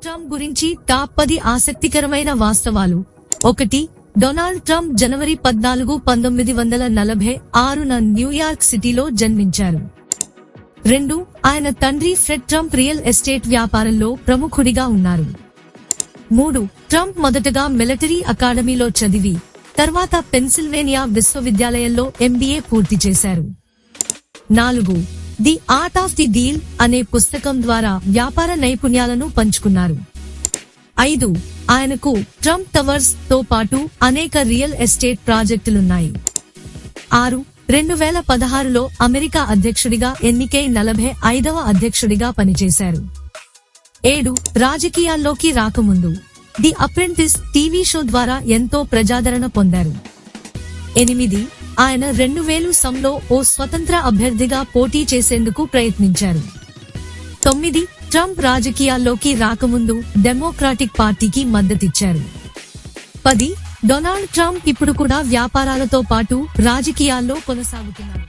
Trump గురించి top 10 ఆసక్తికరమైన వాస్తవాలు. 1. డొనాల్డ్ ట్రంప్ జనవరి 14, 1946న న్యూయార్క్ సిటీలో జన్మించారు. 2. ఆయన తండ్రి ఫ్రెడ్ ట్రంప్ రియల్ ఎస్టేట్ వ్యాపారంలో ప్రముఖుడిగా ఉన్నారు. 3. ట్రంప్ మొదటగా మిలిటరీ అకాడమీలో చదివి తర్వాత పెన్సిల్వేనియా విశ్వవిద్యాలయంలో MBA పూర్తి చేశారు. 4. The art of the deal అనే పుస్తకం ద్వారా వ్యాపార నైపుణ్యాలను పంచుకున్నారు. 5. ఆయనకు ట్రంప్ టవర్స్ తో పాటు అనేక రియల్ ఎస్టేట్ ప్రాజెక్టులున్నాయి. 6. 2016లో అమెరికా అధ్యక్షుడిగా ఎన్నికై 45వ అధ్యక్షుడిగా పనిచేశారు. 7. రాజకీయాల్లోకి రాకముందు ది అప్రెంటిస్ టీవీ షో ద్వారా ఎంతో ప్రజాదరణ పొందారు. 8. ఆయన 2000లో ఓ స్వతంత్ర అభ్యర్థిగా పోటీ చేసేందుకు ప్రయత్నించారు. 9. ట్రంప్ రాజకీయాల్లోకి రాకముందు డెమోక్రాటిక్ పార్టీకి మద్దతిచ్చారు. 10. డొనాల్డ్ ట్రంప్ ఇప్పుడు కూడా వ్యాపారాలతో పాటు రాజకీయాల్లో కొనసాగుతున్నారు.